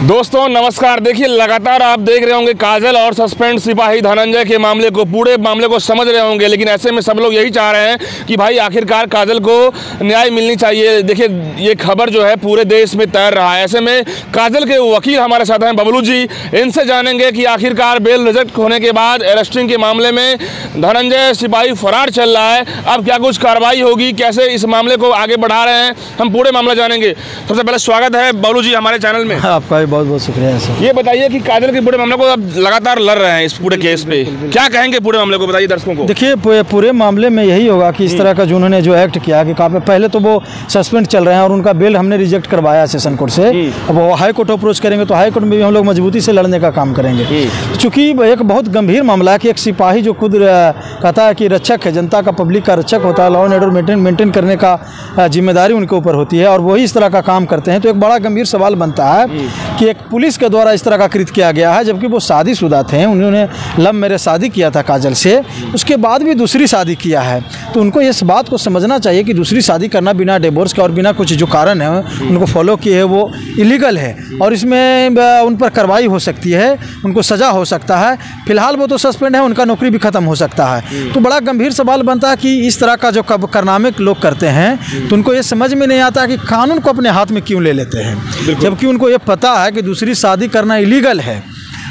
दोस्तों नमस्कार। देखिए लगातार आप देख रहे होंगे काजल और सस्पेंड सिपाही धनंजय के मामले को, पूरे मामले को समझ रहे होंगे, लेकिन ऐसे में सब लोग यही चाह रहे हैं कि भाई आखिरकार काजल को न्याय मिलनी चाहिए। देखिए ये खबर जो है पूरे देश में तैर रहा है। ऐसे में काजल के वकील हमारे साथ हैं बबलू जी, इनसे जानेंगे कि आखिरकार बेल रिजेक्ट होने के बाद अरेस्टिंग के मामले में धनंजय सिपाही फरार चल रहा है, अब क्या कुछ कार्रवाई होगी, कैसे इस मामले को आगे बढ़ा रहे हैं, हम पूरे मामला जानेंगे। सबसे पहले स्वागत है बबलू जी हमारे चैनल में। आपका बहुत बहुत शुक्रिया सर। ये बताइए कि काजल के पूरे मामले को अब लगातार लड़ रहे हैं इस पूरे केस पे, क्या कहेंगे पूरे मामले को, बताइए दर्शकों को। देखिए पूरे मामले में यही होगा कि इस तरह का जो उन्होंने जो एक्ट किया कि काफी पहले तो वो सस्पेंड चल रहे हैं और उनका बेल हमने रिजेक्ट करवाया सेशन कोर्ट से। अब वो हाई कोर्ट अप्रोच करेंगे तो हाई कोर्ट में भी हम लोग मजबूती से लड़ने का काम करेंगे। चूंकि एक बहुत गंभीर मामला है कि एक सिपाही जो खुद कहता है कि रक्षक है, जनता का, पब्लिक का रक्षक होता है, लॉ एंड ऑर्डर मेंटेन करने का जिम्मेदारी उनके ऊपर होती है और वही इस तरह का काम करते हैं, तो एक बड़ा गंभीर सवाल बनता है कि एक पुलिस के द्वारा इस तरह का कृत्य किया गया है, जबकि वो शादीशुदा थे, उन्होंने लव मैरिज शादी किया था काजल से, उसके बाद भी दूसरी शादी किया है। तो उनको इस बात को समझना चाहिए कि दूसरी शादी करना बिना डिवोर्स के और बिना कुछ जो कारण है उनको फॉलो किए है वो इलीगल है और इसमें उन पर कार्रवाई हो सकती है, उनको सज़ा हो सकता है। फिलहाल वो तो सस्पेंड है, उनका नौकरी भी खत्म हो सकता है। तो बड़ा गंभीर सवाल बनता है कि इस तरह का जो कारनामे लोग करते हैं तो उनको ये समझ में नहीं आता कि कानून को अपने हाथ में क्यों ले लेते हैं, जबकि उनको ये पता है कि दूसरी शादी करना इलीगल है।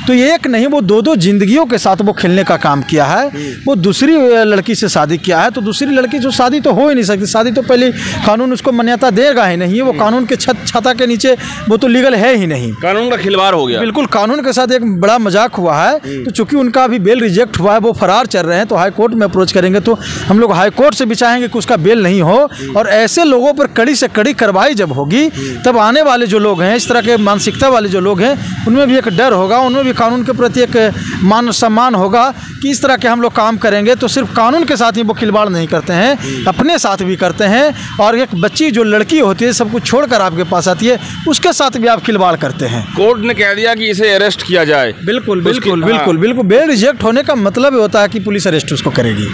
तो ये एक नहीं, वो दो जिंदगियों के साथ वो खेलने का काम किया है। वो दूसरी लड़की से शादी किया है, तो दूसरी लड़की जो शादी तो हो ही नहीं सकती, शादी तो पहले कानून उसको मान्यता देगा ही नहीं, वो कानून के छता के नीचे वो तो लीगल है ही नहीं, कानून का खिलवाड़ हो गया। बिल्कुल कानून के साथ एक बड़ा मजाक हुआ है। तो चूंकि उनका अभी बेल रिजेक्ट हुआ है, वो फरार चल रहे हैं, तो हाई कोर्ट में अप्रोच करेंगे, तो हम लोग हाई कोर्ट से भी चाहेंगे कि उसका बेल नहीं हो और ऐसे लोगों पर कड़ी से कड़ी कार्रवाई जब होगी तब आने वाले जो लोग हैं, इस तरह के मानसिकता वाले जो लोग हैं, उनमें भी एक डर होगा, उनमें भी कानून के प्रति एक मान सम्मान होगा कि इस तरह के हम लोग काम करेंगे तो सिर्फ कानून के साथ ही वो खिलवाड़ नहीं करते हैं, अपने साथ भी करते हैं। और एक बच्ची जो लड़की होती है, सब कुछ छोड़कर आपके पास आती है, उसके साथ भी आप खिलवाड़ करते हैं। कोर्ट ने कह दिया कि इसे अरेस्ट किया जाए। बिल्कुल बिल्कुल बिल्कुल बिल्कुल। बेल रिजेक्ट होने का मतलब होता है कि पुलिस अरेस्ट उसको करेगी।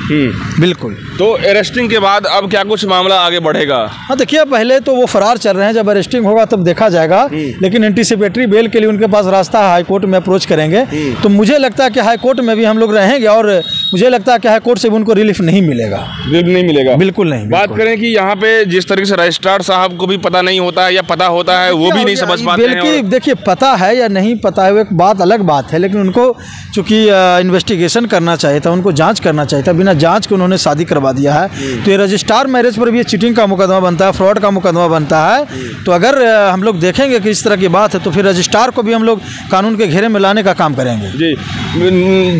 बिल्कुल। तो अरेस्टिंग के बाद अब क्या कुछ मामला आगे बढ़ेगा? हाँ देखिए, पहले तो वो फरार चल रहे हैं, जब अरेस्टिंग होगा तब देखा जाएगा, लेकिन एंटीसिपेटरी बेल के लिए उनके पास रास्ता है, हाई कोर्ट में अप्रोच करेंगे। तो मुझे लगता है कि हाई कोर्ट में भी हम लोग रहेंगे और मुझे लगता है कि हाई कोर्ट से भी उनको रिलीफ नहीं मिलेगा। नहीं मिलेगा, बिल्कुल नहीं। बात करें कि यहाँ पे जिस तरीके से रजिस्ट्रार साहब को भी पता नहीं होता है या पता होता है वो भी नहीं समझ पाते हैं। देखिए पता है या नहीं पता है वो एक बात अलग बात है, लेकिन उनको चूंकि इन्वेस्टिगेशन करना चाहिए था, उनको जांच करना चाहिए था, बिना जांच के उन्होंने शादी करवा दिया है। तो ये रजिस्ट्रार मैरिज पर भी चीटिंग का मुकदमा बनता है, फ्रॉड का मुकदमा बनता है। तो अगर हम लोग देखेंगे कि इस तरह की बात है तो फिर रजिस्ट्रार को भी हम लोग कानून के घेरे में लाने का काम करेंगे। जी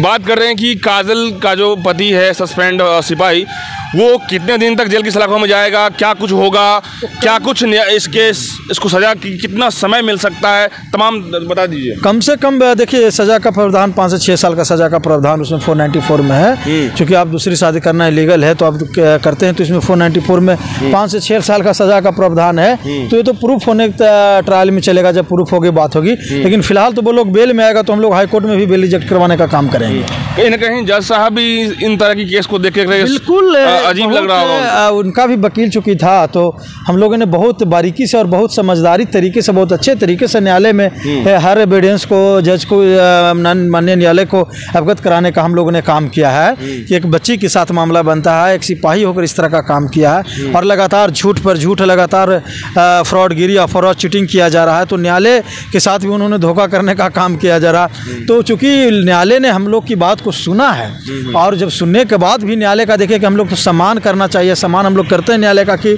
बात कर रहे हैं कि काजल का जो पति है सस्पेंड सिपाही, वो कितने दिन तक जेल की सलाखों में जाएगा, क्या कुछ होगा, क्या कुछ इसको सजा कितना समय मिल सकता है, तमाम बता दीजिए। कम से कम देखिए सजा का प्रावधान 5 से 6 साल का सजा का प्रावधान उसमें 494 में है। क्योंकि आप दूसरी शादी करना इलीगल है तो आप करते हैं, तो इसमें 494 में 5 से 6 साल का सजा का प्रावधान है। तो ये तो प्रूफ होने ट्रायल में चलेगा, जब प्रूफ होगी बात होगी। लेकिन फिलहाल तो वो लोग बेल में आएगा तो हम लोग हाई कोर्ट में भी बेल रिजेक्ट करवाने का काम करेंगे। कहीं ना कहीं जज साहब भी इन तरह की केस को देख के बिल्कुल अजीब लग रहा होगा। उनका भी वकील चुकी था, तो हम लोगों ने बहुत बारीकी से और बहुत समझदारी तरीके से, बहुत अच्छे तरीके से न्यायालय में हर एविडेंस को, जज को, माननीय न्यायालय को अवगत कराने का हम लोगों ने काम किया है कि एक बच्ची के साथ मामला बनता है, एक सिपाही होकर इस तरह का काम किया है और लगातार झूठ पर झूठ, लगातार फ्रॉडगिरी और फ्रॉड चीटिंग किया जा रहा है। तो न्यायालय के साथ भी उन्होंने धोखा करने का काम किया जा रहा। तो चूंकि न्यायालय ने हम लोग की बात को सुना है और जब सुनने के बाद भी न्यायालय का देखे कि हम लोग तो सम्मान करना चाहिए, सम्मान हम लोग करते हैं न्यायालय का, कि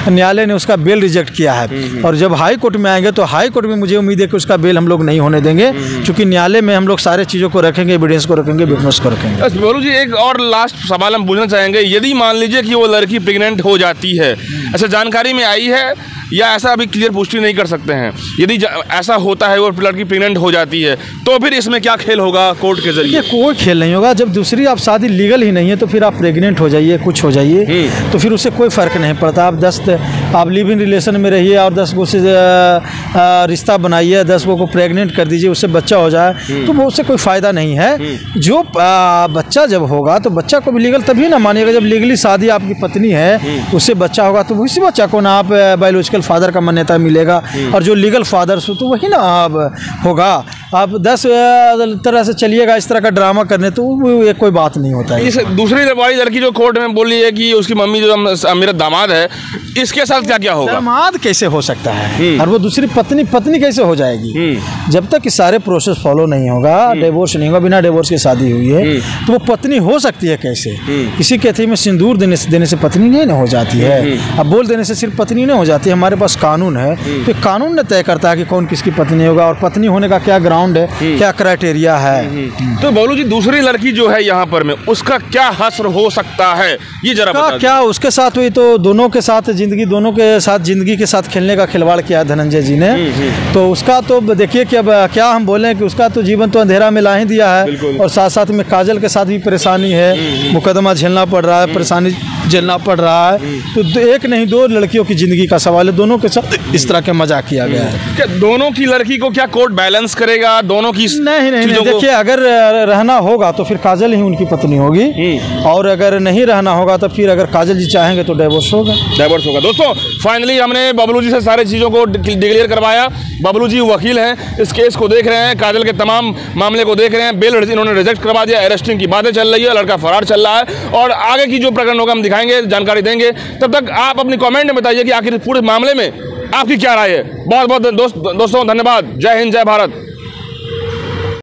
न्यायालय ने उसका बेल रिजेक्ट किया है। और जब हाई कोर्ट में आएंगे तो हाई कोर्ट में मुझे उम्मीद है कि उसका बेल हम लोग नहीं होने देंगे, क्योंकि न्यायालय में हम लोग सारे चीज़ों को रखेंगे, एविडेंस को रखेंगे, विटनेस को रखेंगे। बबलू जी एक और लास्ट सवाल हम पूछना चाहेंगे, यदि मान लीजिए कि वो लड़की प्रेग्नेंट हो जाती है, ऐसा जानकारी में आई है या ऐसा अभी क्लियर पुष्टि नहीं कर सकते हैं, यदि ऐसा होता है वो लड़की प्रेग्नेंट हो जाती है तो फिर इसमें क्या खेल होगा कोर्ट के जरिए? कोई खेल नहीं होगा। जब दूसरी आप शादी लीगल ही नहीं है तो फिर आप प्रेग्नेंट हो जाइए, कुछ हो जाइए, तो फिर उससे कोई फर्क नहीं पड़ता। आप 10 आप लिव इन रिलेशन में रहिए और 10 गो से रिश्ता बनाइए, 10 गो को प्रेग्नेंट कर दीजिए, उससे बच्चा हो जाए, तो वो उससे कोई फ़ायदा नहीं है। जो बच्चा जब होगा तो बच्चा को भी लीगल तभी ना मानिएगा जब लीगली शादी आपकी पत्नी है, उससे बच्चा होगा तो उसी बच्चा को ना आप बायोलॉजिकल फादर का मान्यता मिलेगा, और जो लीगल फादर तो वही ना आप होगा। आप 10 तरह से चलिएगा इस तरह का ड्रामा करने, तो वो कोई बात नहीं होता है। इस दूसरी वाली लड़की जो कोर्ट में बोली है कि उसकी मम्मी जो मेरा दामाद है, इसके साथ क्या क्या होगा? दामाद कैसे हो सकता है और वो दूसरी पत्नी कैसे हो जाएगी? जब तक कि सारे प्रोसेस फॉलो नहीं होगा, डिवोर्स नहीं होगा, बिना डिवोर्स की शादी हुई है, तो वो पत्नी हो सकती है कैसे? किसी के हथेली में सिंदूर देने से पत्नी नहीं हो जाती है। अब बोल देने से सिर्फ पत्नी नहीं हो जाती है। हमारे पास कानून है, तो कानून ने तय करता है कि कौन किसकी पत्नी होगा और पत्नी होने का क्या ग्राउंड है, क्या क्राइटेरिया है। तो बबलू जी, दूसरी लड़की जो है यहाँ पर में, उसका क्या हश्र हो सकता है, ये जरा बता। क्या उसके साथ हुई तो दोनों के साथ जिंदगी के साथ खेलने का खिलवाड़ किया धनंजय जी ने, तो उसका तो देखिए कि अब क्या हम बोलें कि उसका तो जीवन तो अंधेरा में ला ही दिया है, और साथ साथ में काजल के साथ भी परेशानी है, मुकदमा झेलना पड़ रहा है, परेशानी झेलना पड़ रहा है। तो एक नहीं 2 लड़कियों की जिंदगी का सवाल है, दोनों के साथ इस तरह का मजाक किया गया है। क्या दोनों की लड़की को क्या कोर्ट बैलेंस करेगा? दोनों की नहीं, देखिए अगर रहना होगा तो फिर काजल ही उनकी पत्नी होगी, और अगर नहीं रहना होगा तो फिर अगर काजल जी चाहेंगे तो डिवोर्स होगा। दोस्तों, फाइनली हमने बबलू जी से सारी चीज़ों को डिक्लेयर करवाया। बबलू जी वकील हैं, इस केस को देख रहे हैं, काजल के तमाम मामले को देख रहे हैं। बेल इन्होंने रिजेक्ट करवा दिया, अरेस्टिंग की बातें चल रही है, लड़का फरार चल रहा है, और आगे की जो प्रकरण होगा हम दिखाएंगे, जानकारी देंगे। तब तक आप अपनी कमेंट में बताइए कि आखिर पूरे मामले में आपकी क्या राय है। बहुत बहुत दोस्तों धन्यवाद। जय हिंद, जय भारत।